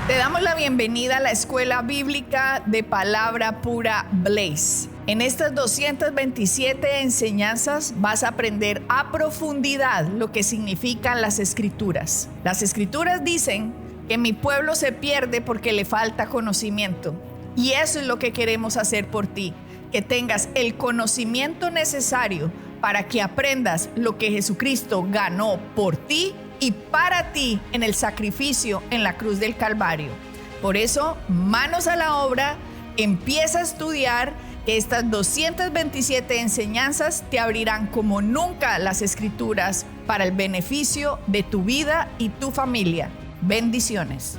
Te damos la bienvenida a la Escuela Bíblica de Palabra Pura Blaze. En estas 227 enseñanzas vas a aprender a profundidad lo que significan las Escrituras. Las Escrituras dicen que mi pueblo se pierde porque le falta conocimiento. Y eso es lo que queremos hacer por ti, que tengas el conocimiento necesario para que aprendas lo que Jesucristo ganó por ti y para ti en el sacrificio en la cruz del Calvario. Por eso, manos a la obra, empieza a estudiar, que estas 227 enseñanzas te abrirán como nunca las Escrituras para el beneficio de tu vida y tu familia. Bendiciones.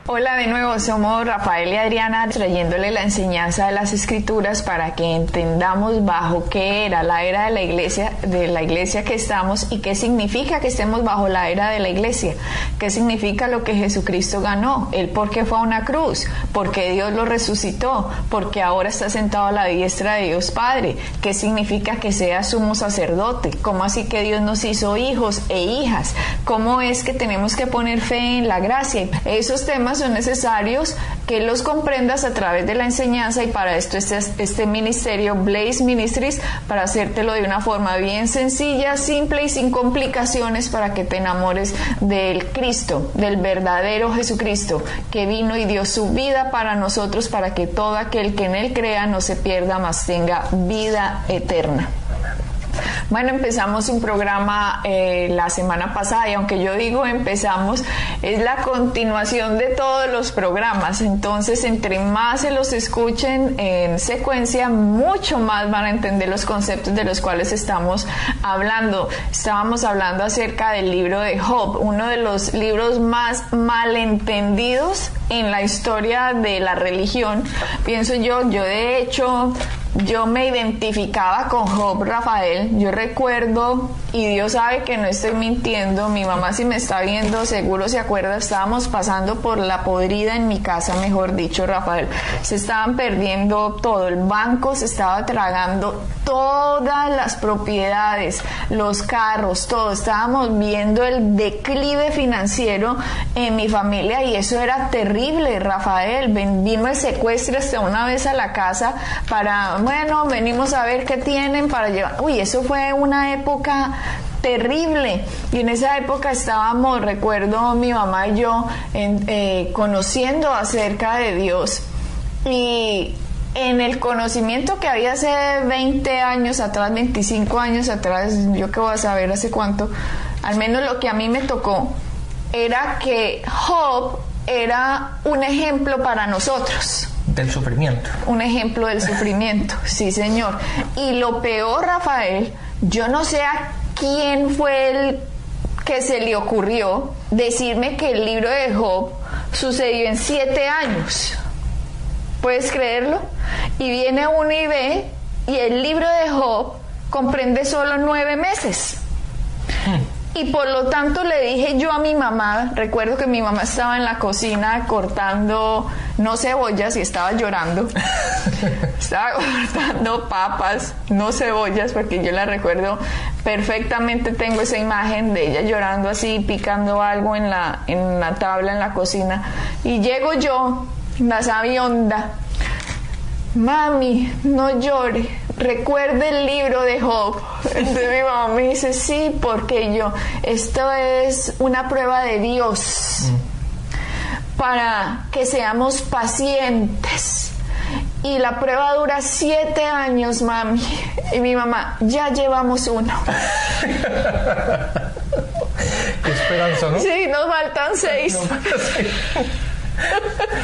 Hola de nuevo, somos Rafael y Adriana trayéndole la enseñanza de las Escrituras para que entendamos bajo qué era la era de la iglesia que estamos y qué significa que estemos bajo la era de la iglesia, qué significa lo que Jesucristo ganó, el por qué fue a una cruz, por qué Dios lo resucitó, porque ahora está sentado a la diestra de Dios Padre, qué significa que sea sumo sacerdote, cómo así que Dios nos hizo hijos e hijas, cómo es que tenemos que poner fe en la gracia. Esos temas son necesarios que los comprendas a través de la enseñanza, y para esto este ministerio Blaze Ministries, para hacértelo de una forma bien sencilla, simple y sin complicaciones, para que te enamores del Cristo, del verdadero Jesucristo, que vino y dio su vida para nosotros, para que todo aquel que en él crea no se pierda, mas tenga vida eterna. Bueno, empezamos un programa la semana pasada, y aunque yo digo empezamos, es la continuación de todos los programas. Entonces, entre más se los escuchen en secuencia, mucho más van a entender los conceptos de los cuales estamos hablando. Estábamos hablando acerca del libro de Job, uno de los libros más malentendidos en la historia de la religión, pienso yo. De hecho, yo me identificaba con Job, Rafael. Yo recuerdo, y Dios sabe que no estoy mintiendo, mi mamá, si me está viendo, seguro se acuerda, estábamos pasando por la podrida en mi casa, mejor dicho, Rafael. Se estaban perdiendo todo, el banco se estaba tragando todas las propiedades, los carros, todo. Estábamos viendo el declive financiero en mi familia, y eso era terrible, Rafael. Vino el secuestro hasta una vez a la casa para... Bueno, venimos a ver qué tienen para llevar. Uy, eso fue una época terrible. Y en esa época estábamos, recuerdo, mi mamá y yo conociendo acerca de Dios. Y en el conocimiento que había hace 20 años atrás, 25 años atrás, yo qué voy a saber hace cuánto, al menos lo que a mí me tocó, era que Job era un ejemplo para nosotros. Del sufrimiento. Un ejemplo del sufrimiento, sí, señor. Y lo peor, Rafael, yo no sé a quién fue el que se le ocurrió decirme que el libro de Job sucedió en 7 años. ¿Puedes creerlo? Y viene uno y ve, y el libro de Job comprende solo 9 meses. Y por lo tanto le dije yo a mi mamá, recuerdo que mi mamá estaba en la cocina cortando, no cebollas, y estaba llorando. Estaba cortando papas, no cebollas, porque yo la recuerdo perfectamente. Tengo esa imagen de ella llorando así, picando algo en la tabla en la cocina. Y llego yo, la sabionda: mami, no llore, recuerde el libro de Job. Entonces mi mamá me dice: sí, porque esto es una prueba de Dios para que seamos pacientes. Y la prueba dura 7 años, mami. Y mi mamá: ya llevamos 1. Qué esperanza, ¿no? Sí, nos faltan 6.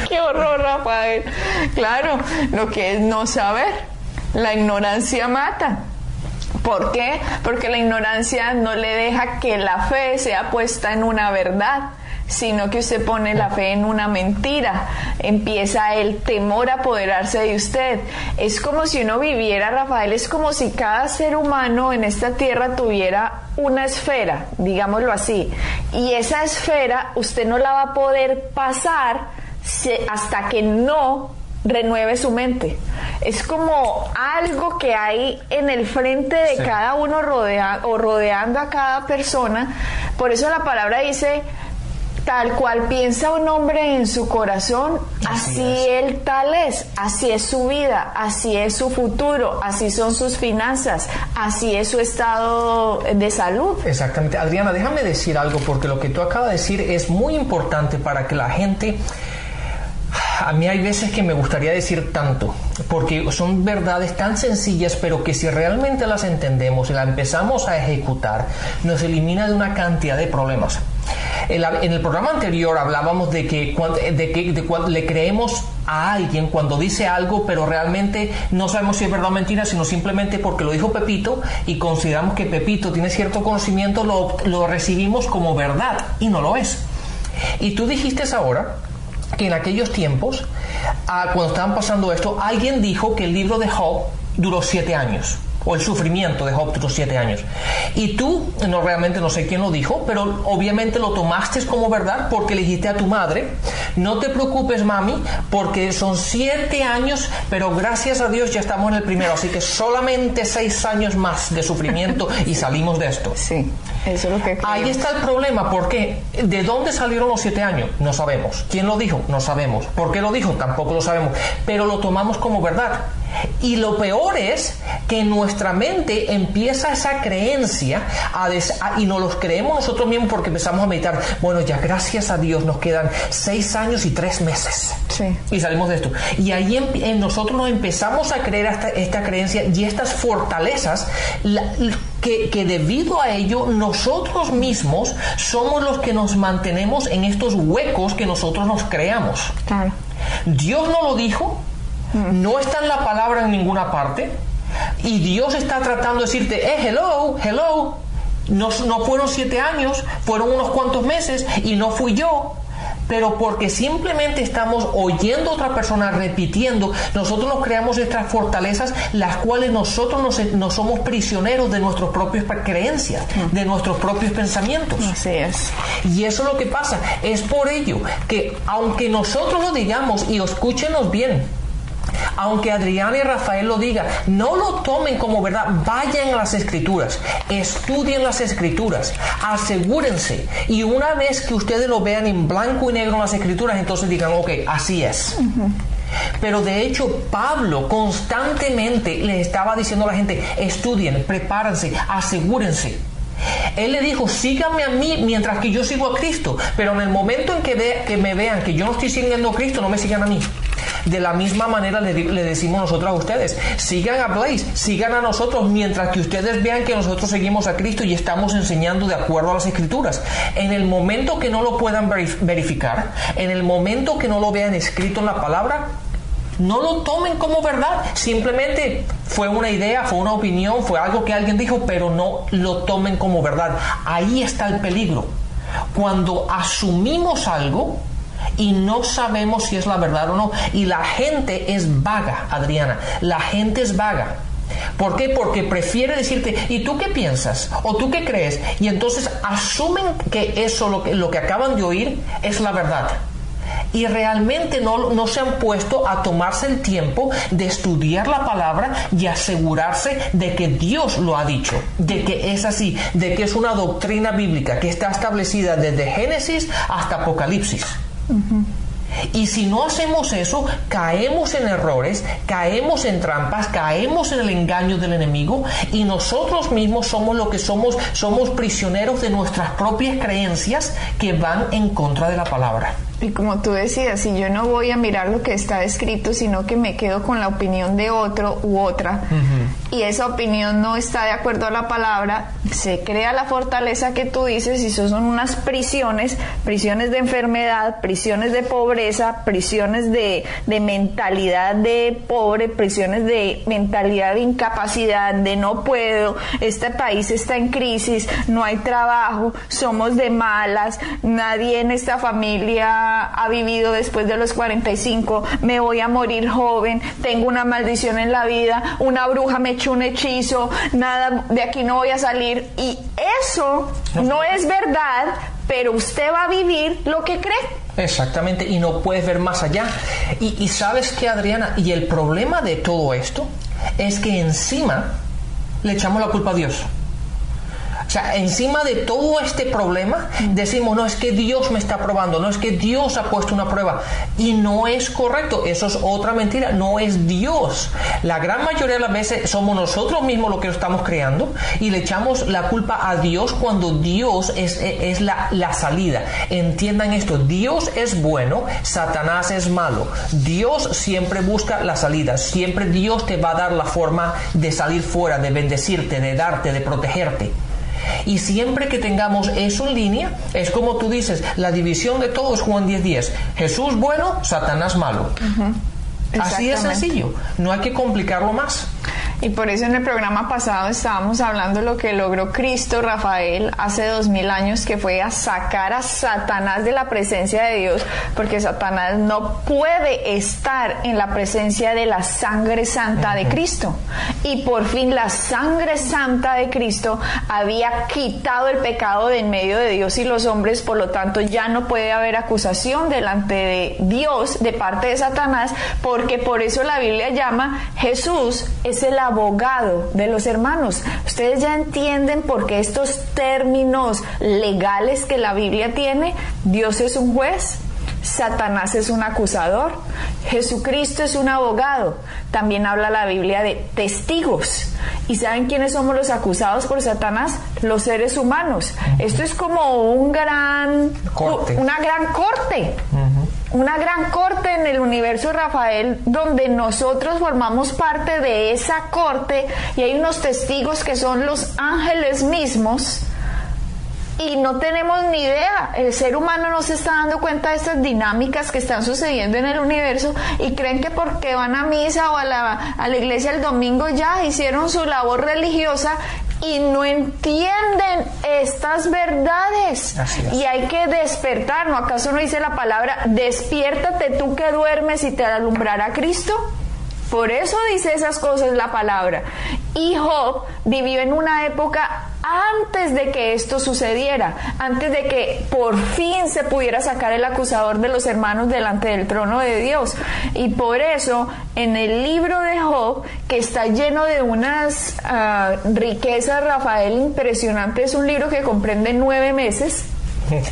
Qué horror, Rafael. Claro, lo que es no saber. La ignorancia mata. ¿Por qué? Porque la ignorancia no le deja que la fe sea puesta en una verdad, sino que usted pone la fe en una mentira. Empieza el temor a apoderarse de usted. Es como si uno viviera, Rafael, es como si cada ser humano en esta tierra tuviera una esfera, digámoslo así, y esa esfera usted no la va a poder pasar hasta que no renueve su mente. Es como algo que hay en el frente de cada uno rodeando a cada persona. Por eso la palabra dice: Tal cual piensa un hombre en su corazón, así él tal es, así es su vida, así es su futuro, así son sus finanzas, así es su estado de salud. Exactamente. Adriana, déjame decir algo, porque lo que tú acabas de decir es muy importante para que la gente... A mí hay veces que me gustaría decir tanto, porque son verdades tan sencillas, pero que si realmente las entendemos y las empezamos a ejecutar, nos elimina de una cantidad de problemas. En el programa anterior hablábamos de que cuando le creemos a alguien cuando dice algo, pero realmente no sabemos si es verdad o mentira, sino simplemente porque lo dijo Pepito y consideramos que Pepito tiene cierto conocimiento, lo recibimos como verdad y no lo es. Y tú dijiste ahora que en aquellos tiempos, cuando estaban pasando esto, alguien dijo que el libro de Job duró 7 años, o el sufrimiento de Job duró 7 años. Y tú, realmente no sé quién lo dijo, pero obviamente lo tomaste como verdad porque le dijiste a tu madre, no te preocupes, mami, porque son 7 años, pero gracias a Dios ya estamos en el primero, así que solamente 6 años más de sufrimiento y salimos de esto. Sí, eso es lo que creo. Ahí está el problema, porque ¿de dónde salieron los 7 años? No sabemos. ¿Quién lo dijo? No sabemos. ¿Por qué lo dijo? Tampoco lo sabemos. Pero lo tomamos como verdad. Y lo peor es que en nuestra mente empieza esa creencia y nos los creemos nosotros mismos porque empezamos a meditar, bueno, ya gracias a Dios nos quedan 6 años y 3 meses. Sí. Y salimos de esto. Y ahí en nosotros nos empezamos a creer esta creencia y estas fortalezas que debido a ello nosotros mismos somos los que nos mantenemos en estos huecos que nosotros nos creamos. Claro. Dios no lo dijo. No está en la palabra en ninguna parte y Dios está tratando de decirte, hello, no fueron 7 años, fueron unos cuantos meses y no fui yo, pero porque simplemente estamos oyendo a otra persona repitiendo, nosotros nos creamos estas fortalezas, las cuales nosotros nos somos prisioneros de nuestras propias creencias, de nuestros propios pensamientos. Así es. Y eso es lo que pasa. Es por ello que aunque nosotros lo digamos, y escúchenos bien, aunque Adriana y Rafael lo digan, no lo tomen como verdad, vayan a las escrituras, estudien las escrituras, asegúrense, y una vez que ustedes lo vean en blanco y negro en las escrituras, entonces digan, ok, así es. Pero de hecho Pablo constantemente le estaba diciendo a la gente, estudien, prepárense, asegúrense. Él le dijo, síganme a mí mientras que yo sigo a Cristo, pero en el momento en que me vean que yo no estoy siguiendo a Cristo, no me sigan a mí. De la misma manera le decimos nosotros a ustedes, sigan a Blaze, sigan a nosotros mientras que ustedes vean que nosotros seguimos a Cristo y estamos enseñando de acuerdo a las escrituras. En el momento que no lo puedan verificar, en el momento que no lo vean escrito en la palabra, no lo tomen como verdad, simplemente fue una idea, fue una opinión, fue algo que alguien dijo, pero no lo tomen como verdad. Ahí está el peligro. Cuando asumimos algo y no sabemos si es la verdad o no, y la gente es vaga, Adriana, la gente es vaga. ¿Por qué? Porque prefiere decirte, ¿y tú qué piensas? ¿O tú qué crees? Y entonces asumen que eso, lo que acaban de oír, es la verdad. Y realmente no se han puesto a tomarse el tiempo de estudiar la palabra y asegurarse de que Dios lo ha dicho, de que es así, de que es una doctrina bíblica que está establecida desde Génesis hasta Apocalipsis. Y si no hacemos eso, caemos en errores, caemos en trampas, caemos en el engaño del enemigo, y nosotros mismos somos lo que somos prisioneros de nuestras propias creencias que van en contra de la palabra. Y como tú decías, si yo no voy a mirar lo que está escrito, sino que me quedo con la opinión de otro u otra, y esa opinión no está de acuerdo a la palabra, se crea la fortaleza que tú dices, y eso son unas prisiones de enfermedad, prisiones de pobreza, prisiones de mentalidad de pobre, prisiones de mentalidad de incapacidad, de no puedo, este país está en crisis, no hay trabajo, somos de malas, nadie en esta familia ha vivido después de los 45, me voy a morir joven, tengo una maldición en la vida, una bruja me echó un hechizo, nada, de aquí no voy a salir. Y eso no es verdad, pero usted va a vivir lo que cree. Exactamente, y no puedes ver más allá. Y ¿sabes qué, Adriana? Y el problema de todo esto es que encima le echamos la culpa a Dios. O sea, encima de todo este problema, decimos, no, es que Dios me está probando, no es que Dios ha puesto una prueba. Y no es correcto, eso es otra mentira, no es Dios. La gran mayoría de las veces somos nosotros mismos los que lo estamos creando y le echamos la culpa a Dios cuando Dios es la salida. Entiendan esto, Dios es bueno, Satanás es malo. Dios siempre busca la salida, siempre Dios te va a dar la forma de salir fuera, de bendecirte, de darte, de protegerte. Y siempre que tengamos eso en línea, es como tú dices, la división de todo es Juan 10:10. Jesús bueno, Satanás malo. Así es sencillo, no hay que complicarlo más. Y por eso en el programa pasado estábamos hablando de lo que logró Cristo Rafael hace 2000 años, que fue a sacar a Satanás de la presencia de Dios, porque Satanás no puede estar en la presencia de la sangre santa de Cristo. Y por fin la sangre santa de Cristo había quitado el pecado de en medio de Dios y los hombres, por lo tanto ya no puede haber acusación delante de Dios de parte de Satanás, porque por eso la Biblia llama Jesús es el abogado de los hermanos. Ustedes ya entienden por qué estos términos legales que la Biblia tiene. Dios es un juez, Satanás es un acusador, Jesucristo es un abogado. También habla la Biblia de testigos. ¿Y saben quiénes somos los acusados por Satanás? Los seres humanos. Esto es como una gran corte. Una gran corte en el universo, Rafael, donde nosotros formamos parte de esa corte y hay unos testigos que son los ángeles mismos y no tenemos ni idea. El ser humano no se está dando cuenta de estas dinámicas que están sucediendo en el universo y creen que porque van a misa o a la iglesia el domingo ya hicieron su labor religiosa y no entienden estas verdades. Y hay que despertar, ¿no? ¿Acaso no dice la palabra, despiértate tú que duermes y te alumbrará Cristo? Por eso dice esas cosas la palabra. Y Job vivió en una época antes de que esto sucediera, antes de que por fin se pudiera sacar el acusador de los hermanos delante del trono de Dios. Y por eso en el libro de Job, que está lleno de unas riquezas, Rafael, impresionantes, es un libro que comprende 9 meses.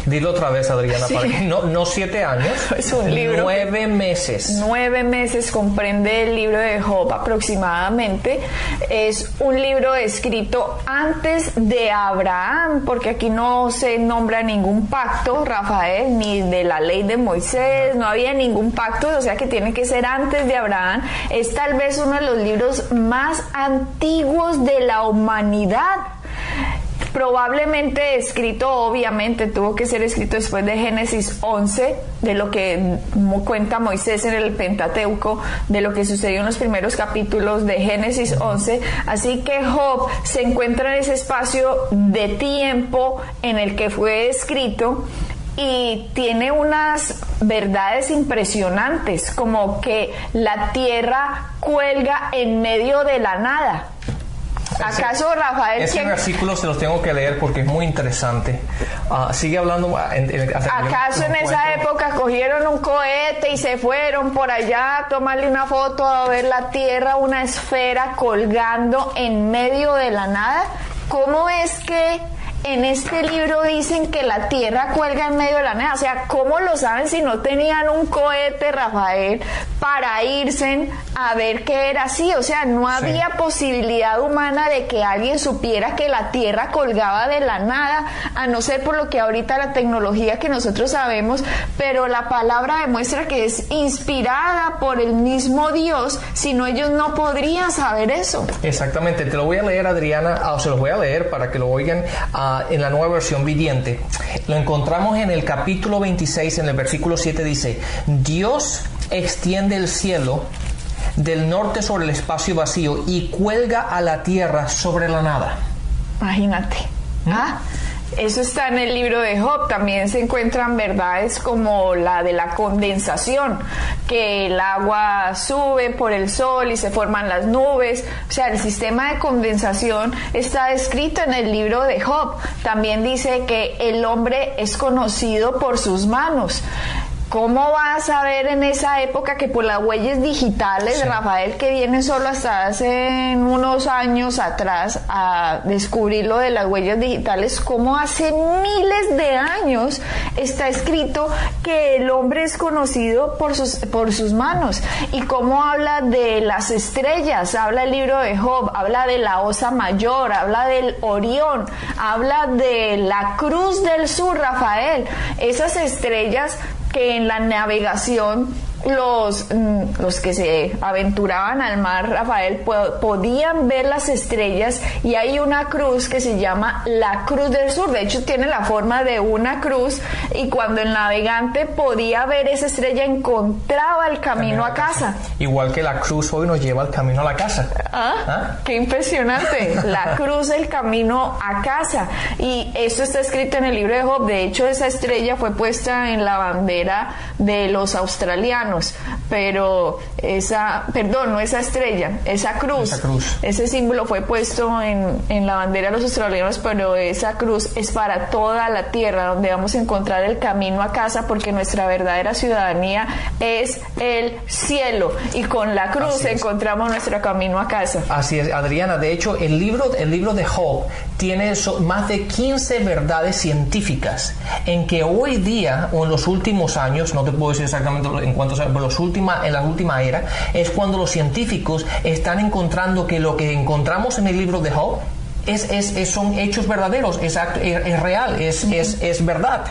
Dilo otra vez, Adriana, sí. Para que no 7 años, es un libro 9 meses. 9 meses comprende el libro de Job aproximadamente. Es un libro escrito antes de Abraham, porque aquí no se nombra ningún pacto, Rafael, ni de la ley de Moisés, no había ningún pacto, o sea que tiene que ser antes de Abraham. Es tal vez uno de los libros más antiguos de la humanidad. Probablemente escrito, obviamente, tuvo que ser escrito después de Génesis 11, de lo que cuenta Moisés en el Pentateuco, de lo que sucedió en los primeros capítulos de Génesis 11. Así que Job se encuentra en ese espacio de tiempo en el que fue escrito y tiene unas verdades impresionantes, como que la tierra cuelga en medio de la nada. ¿Acaso, Rafael? Ese versículo se los tengo que leer porque es muy interesante. Sigue hablando. ¿Acaso en esa época cogieron un cohete y se fueron por allá a tomarle una foto a ver la Tierra, una esfera colgando en medio de la nada? ¿Cómo es que en este libro dicen que la Tierra cuelga en medio de la nada? O sea, ¿cómo lo saben si no tenían un cohete, Rafael, para irse a ver qué era así? O sea, no había posibilidad humana de que alguien supiera que la Tierra colgaba de la nada, a no ser por lo que ahorita la tecnología que nosotros sabemos, pero la palabra demuestra que es inspirada por el mismo Dios, si no ellos no podrían saber eso. Exactamente, te lo voy a leer, Adriana, o se los voy a leer para que lo oigan en la nueva versión viviente. Lo encontramos en el capítulo 26, en el versículo 7 dice: Dios extiende el cielo del norte sobre el espacio vacío y cuelga a la tierra sobre la nada. Imagínate. Eso está en el libro de Job. También se encuentran verdades como la de la condensación, que el agua sube por el sol y se forman las nubes. O sea, el sistema de condensación está descrito en el libro de Job. También dice que el hombre es conocido por sus manos. ¿cómo vas a ver en esa época que por las huellas digitales, Sí. Rafael, que viene solo hasta hace unos años atrás a descubrir lo de las huellas digitales, cómo hace miles de años está escrito que el hombre es conocido por sus manos, y cómo habla de las estrellas, habla el libro de Job, habla de la Osa Mayor, habla del Orión, habla de la Cruz del Sur, Rafael, esas estrellas que en la navegación los que se aventuraban al mar, Rafael, podían ver las estrellas, y hay una cruz que se llama la Cruz del Sur. De hecho, tiene la forma de una cruz, y cuando el navegante podía ver esa estrella, encontraba el camino a casa. Igual que la cruz hoy nos lleva al camino a la casa. ¡Qué impresionante! La cruz, el camino a casa. Y esto está escrito en el libro de Job. De hecho, esa estrella fue puesta en la bandera de los australianos, pero no esa estrella, esa cruz, ese símbolo fue puesto en la bandera de los australianos, pero esa cruz es para toda la tierra, donde vamos a encontrar el camino a casa, porque nuestra verdadera ciudadanía es el cielo, y con la cruz encontramos nuestro camino a casa. Así es, Adriana. De hecho, el libro de Job tiene más de 15 verdades científicas en que hoy día, o en los últimos años, no te puedo decir exactamente en cuántos años, pero en la última era, es cuando los científicos están encontrando que lo que encontramos en el libro de Job son hechos verdaderos, es real, es verdad.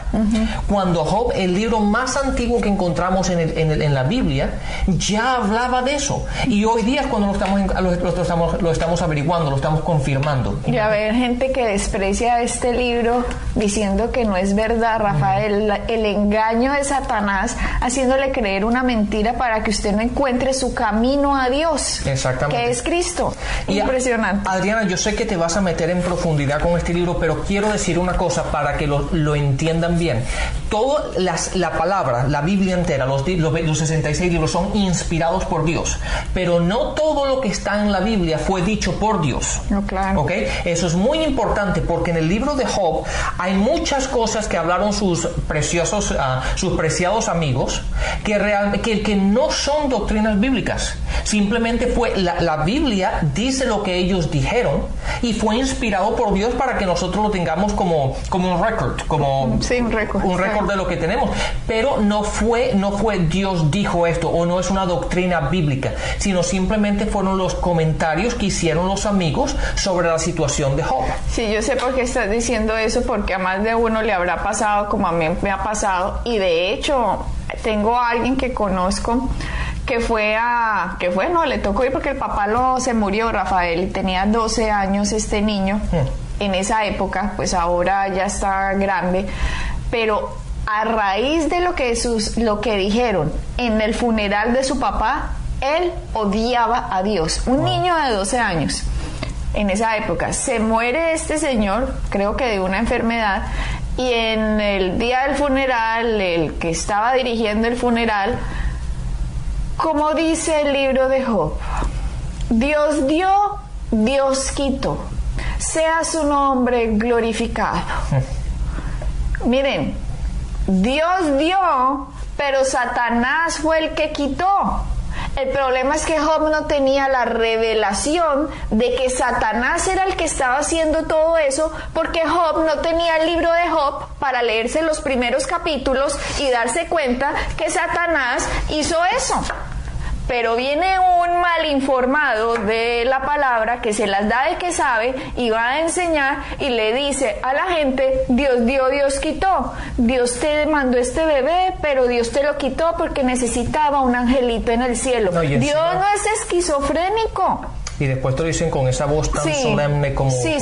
Cuando Job, el libro más antiguo que encontramos en la Biblia, ya hablaba de eso, y hoy día es cuando lo estamos averiguando, lo estamos confirmando. Y a ver, gente que desprecia este libro diciendo que no es verdad, Rafael, el engaño de Satanás, haciéndole creer una mentira para que usted no encuentre su camino a Dios, exactamente, que es Cristo. Y impresionante. Adriana, yo sé que te vas a meter en profundidad con este libro, pero quiero decir una cosa para que lo entiendan bien. Toda la palabra, la Biblia entera, los 66 libros son inspirados por Dios, pero no todo lo que está en la Biblia fue dicho por Dios. No, claro. ¿Okay? Eso es muy importante, porque en el libro de Job hay muchas cosas que hablaron sus preciados amigos que no son doctrinas bíblicas. Simplemente la Biblia dice lo que ellos dijeron, y fue inspirado por Dios para que nosotros lo tengamos como un récord, un récord de lo que tenemos. Pero no fue Dios dijo esto, o no es una doctrina bíblica, sino simplemente fueron los comentarios que hicieron los amigos sobre la situación de Job. Sí, yo sé por qué estás diciendo eso, porque a más de uno le habrá pasado como a mí me ha pasado, y de hecho tengo a alguien que conozco le tocó ir porque el papá se murió, Rafael, y tenía 12 años este niño en esa época, pues ahora ya está grande, pero a raíz de lo que dijeron en el funeral de su papá, él odiaba a Dios, un niño de 12 años. En esa época se muere este señor, creo que de una enfermedad, y en el día del funeral, el que estaba dirigiendo el funeral, como dice el libro de Job, Dios dio, Dios quitó, sea su nombre glorificado. Miren, Dios dio, pero Satanás fue el que quitó. El problema es que Job no tenía la revelación de que Satanás era el que estaba haciendo todo eso, porque Job no tenía el libro de Job para leerse los primeros capítulos y darse cuenta que Satanás hizo eso. Pero viene un mal informado de la palabra que se las da de que sabe y va a enseñar y le dice a la gente, Dios dio, Dios quitó. Dios te mandó este bebé, pero Dios te lo quitó porque necesitaba un angelito en el cielo. No, Dios no es esquizofrénico. Y después te lo dicen con esa voz tan solemne como... Sí,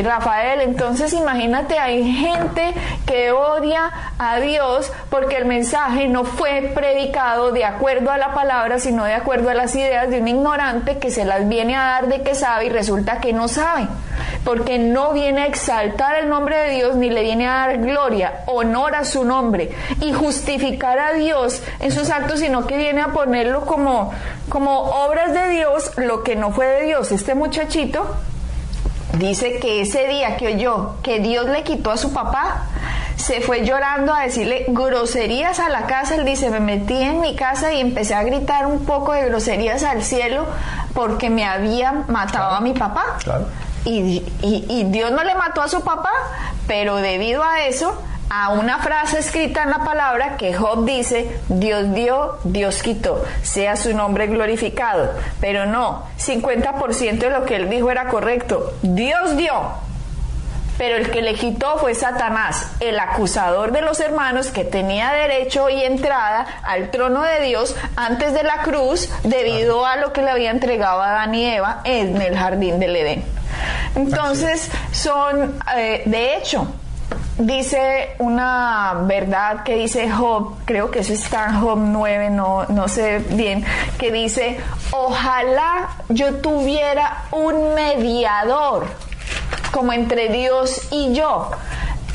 Rafael. Entonces imagínate, hay gente que odia a Dios porque el mensaje no fue predicado de acuerdo a la palabra, sino de acuerdo a las ideas de un ignorante que se las viene a dar de que sabe y resulta que no sabe. Porque no viene a exaltar el nombre de Dios, ni le viene a dar gloria, honor a su nombre y justificar a Dios en sus actos, sino que viene a ponerlo como obras de Dios, lo que no fue de Dios. Este muchachito dice que ese día que oyó que Dios le quitó a su papá, se fue llorando a decirle groserías a la casa. Él dice, me metí en mi casa y empecé a gritar un poco de groserías al cielo porque me habían matado a mi papá. Claro. Y Dios no le mató a su papá, pero debido a eso, a una frase escrita en la palabra que Job dice, Dios dio, Dios quitó, sea su nombre glorificado. Pero no, 50% de lo que él dijo era correcto. Dios dio, pero el que le quitó fue Satanás, el acusador de los hermanos, que tenía derecho y entrada al trono de Dios antes de la cruz, debido a lo que le había entregado a Adán y Eva en el jardín del Edén. Entonces son, de hecho, dice una verdad que dice Job, creo que eso está en Job 9, no sé bien, que dice, ojalá yo tuviera un mediador como entre Dios y yo.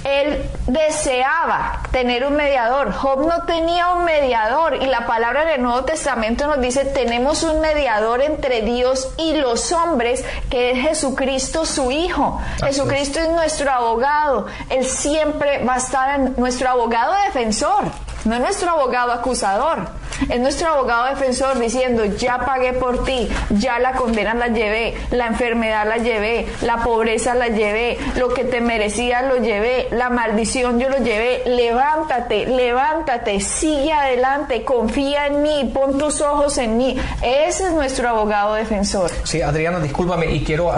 Él deseaba tener un mediador. Job no tenía un mediador, y la palabra del Nuevo Testamento nos dice, tenemos un mediador entre Dios y los hombres, que es Jesucristo, su Hijo. Jesucristo es nuestro abogado. Él siempre va a estar nuestro abogado defensor, no es nuestro abogado acusador. Es nuestro abogado defensor diciendo, ya pagué por ti, ya la condena la llevé, la enfermedad la llevé, la pobreza la llevé, lo que te merecía lo llevé, la maldición yo lo llevé. Levántate, levántate, sigue adelante, confía en mí, pon tus ojos en mí. Ese es nuestro abogado defensor. Sí, Adriana, discúlpame, y quiero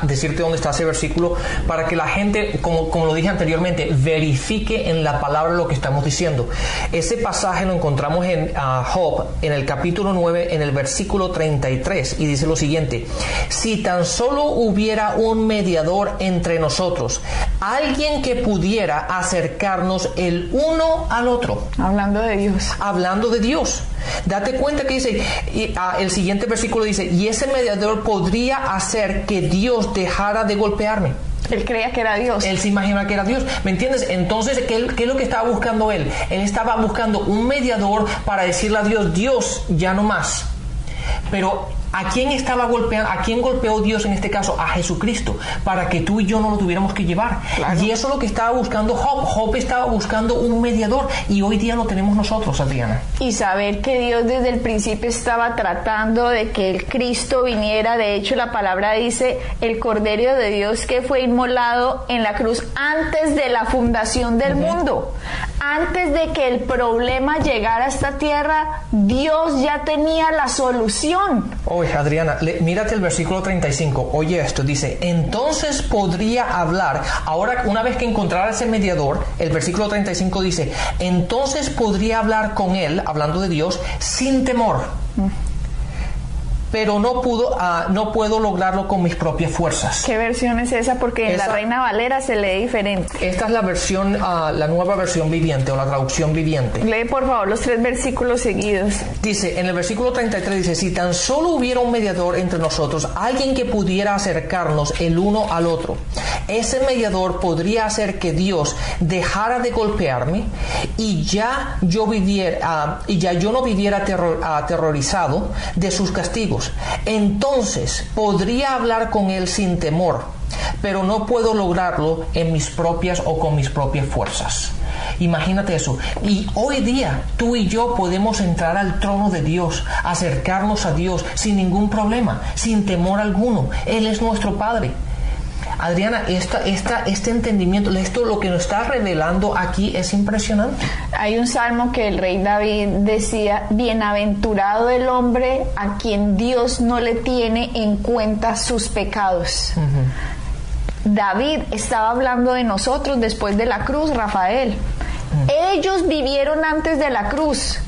decirte dónde está ese versículo para que la gente, como lo dije anteriormente, verifique en la palabra lo que estamos diciendo. Ese pasaje lo encontramos en Job, en el capítulo 9, en el versículo 33, y dice lo siguiente: si tan solo hubiera un mediador entre nosotros, alguien que pudiera acercarnos el uno al otro. Hablando de Dios. Hablando de Dios. Date cuenta que dice, el siguiente versículo dice, y ese mediador podría hacer que Dios dejara de golpearme. Él creía que era Dios. Él se imagina que era Dios. ¿Me entiendes? Entonces, ¿qué es lo que estaba buscando él? Él estaba buscando un mediador para decirle a Dios, Dios, ya no más. Pero ¿a quién estaba golpeando? ¿A quién golpeó Dios en este caso? A Jesucristo, para que tú y yo no lo tuviéramos que llevar. Claro. Y eso es lo que estaba buscando Job. Job estaba buscando un mediador, y hoy día lo tenemos nosotros, Adriana. Y saber que Dios desde el principio estaba tratando de que el Cristo viniera. De hecho, la palabra dice, el Cordero de Dios que fue inmolado en la cruz antes de la fundación del mundo. Antes de que el problema llegara a esta tierra, Dios ya tenía la solución. Oye, Adriana, mírate el versículo 35. Oye esto, dice, entonces podría hablar. Ahora, una vez que encontrara ese mediador, el versículo 35 dice, entonces podría hablar con él, hablando de Dios, sin temor. Pero no puedo lograrlo con mis propias fuerzas. ¿Qué versión es esa? Porque en la Reina Valera se lee diferente. Esta es la versión, la nueva versión viviente, o la traducción viviente. Lee por favor los 3 versículos seguidos. Dice, en el versículo 33 dice, si tan solo hubiera un mediador entre nosotros, alguien que pudiera acercarnos el uno al otro, ese mediador podría hacer que Dios dejara de golpearme, y ya yo no viviera aterrorizado de sus castigos. Entonces podría hablar con él sin temor, pero no puedo lograrlo con mis propias fuerzas. Imagínate eso. Y hoy día tú y yo podemos entrar al trono de Dios, acercarnos a Dios sin ningún problema, sin temor alguno. Él es nuestro Padre. Adriana, este entendimiento, esto lo que nos está revelando aquí es impresionante. Hay un salmo que el rey David decía, bienaventurado el hombre a quien Dios no le tiene en cuenta sus pecados. David estaba hablando de nosotros después de la cruz, Rafael. Ellos vivieron antes de la cruz.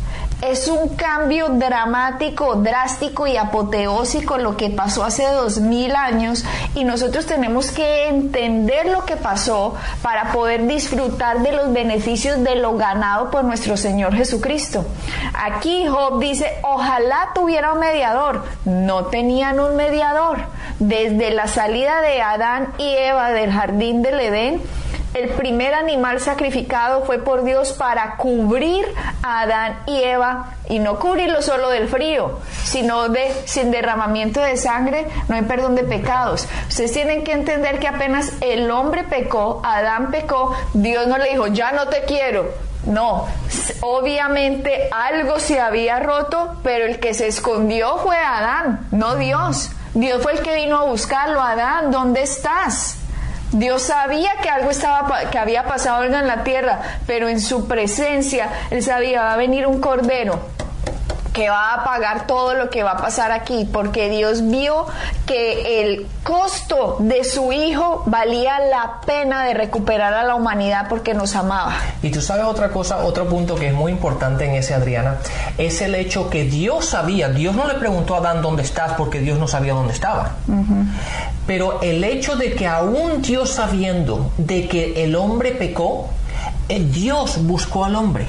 Es un cambio dramático, drástico y apoteósico lo que pasó hace 2000 años, y nosotros tenemos que entender lo que pasó para poder disfrutar de los beneficios de lo ganado por nuestro Señor Jesucristo. Aquí Job dice, ojalá tuviera un mediador. No tenían un mediador. Desde la salida de Adán y Eva del jardín del Edén, El primer animal sacrificado fue por Dios para cubrir a Adán y Eva, y no cubrirlo solo del frío, sino sin derramamiento de sangre no hay perdón de pecados. Ustedes tienen que entender que apenas el hombre pecó, Adán pecó, Dios no le dijo, ya no te quiero. No, obviamente algo se había roto, pero el que se escondió fue Adán, no Dios. Dios fue el que vino a buscarlo. Adán, ¿dónde estás? Dios sabía que algo que había pasado en la tierra, pero en su presencia, Él sabía, va a venir un cordero que va a pagar todo lo que va a pasar aquí, porque Dios vio que el costo de su hijo valía la pena de recuperar a la humanidad porque nos amaba. Y tú sabes otra cosa, otro punto que es muy importante en ese, Adriana, es el hecho que Dios sabía. Dios no le preguntó a Adán dónde estás porque Dios no sabía dónde estaba. Pero el hecho de que aún Dios sabiendo de que el hombre pecó, Dios buscó al hombre,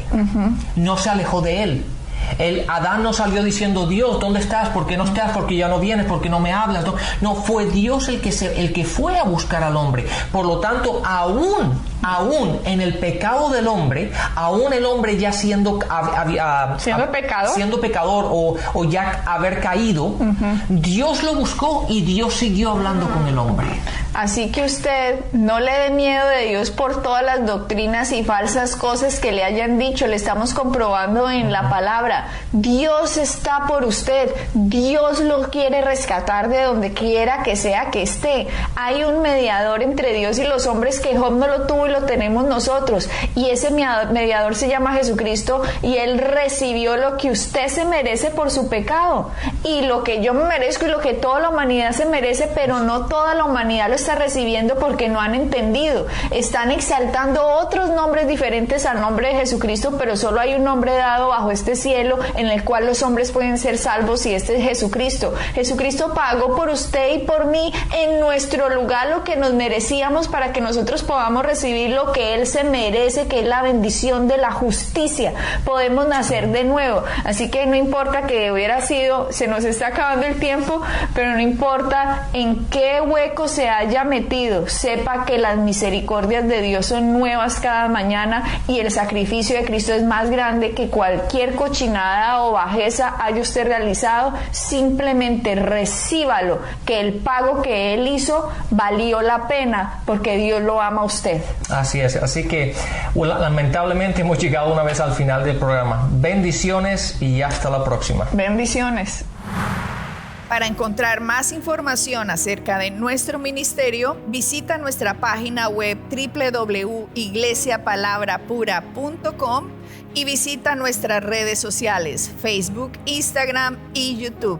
no se alejó de él. Adán no salió diciendo, Dios, ¿dónde estás? ¿Por qué no estás? ¿Por qué ya no vienes? ¿Por qué no me hablas? No, fue Dios el que fue a buscar al hombre. Por lo tanto, aún en el pecado del hombre, aún el hombre ya siendo pecador o ya haber caído, Dios lo buscó y Dios siguió hablando con el hombre. Así que usted no le dé miedo de Dios por todas las doctrinas y falsas cosas que le hayan dicho. Le estamos comprobando en la palabra. Dios está por usted. Dios lo quiere rescatar de donde quiera que sea que esté. Hay un mediador entre Dios y los hombres que Job no lo tuvo y lo tenemos nosotros. Y ese mediador se llama Jesucristo, y Él recibió lo que usted se merece por su pecado. Y lo que yo me merezco y lo que toda la humanidad se merece, pero no toda la humanidad lo está recibiendo porque no han entendido. Están exaltando otros nombres diferentes al nombre de Jesucristo, pero solo hay un nombre dado bajo este cielo en el cual los hombres pueden ser salvos, y este es Jesucristo. Jesucristo pagó por usted y por mí en nuestro lugar lo que nos merecíamos para que nosotros podamos recibir lo que Él se merece, que es la bendición de la justicia. Podemos nacer de nuevo. Así que no importa que hubiera sido, se nos está acabando el tiempo, pero no importa en qué hueco se haya metido, sepa que las misericordias de Dios son nuevas cada mañana, y el sacrificio de Cristo es más grande que cualquier cochinada o bajeza haya usted realizado. Simplemente recíbalo, que el pago que Él hizo valió la pena porque Dios lo ama a usted. Así es, así que lamentablemente hemos llegado una vez al final del programa. Bendiciones y hasta la próxima. Bendiciones. Para encontrar más información acerca de nuestro ministerio, visita nuestra página web www.iglesiapalabrapura.com y visita nuestras redes sociales, Facebook, Instagram y YouTube.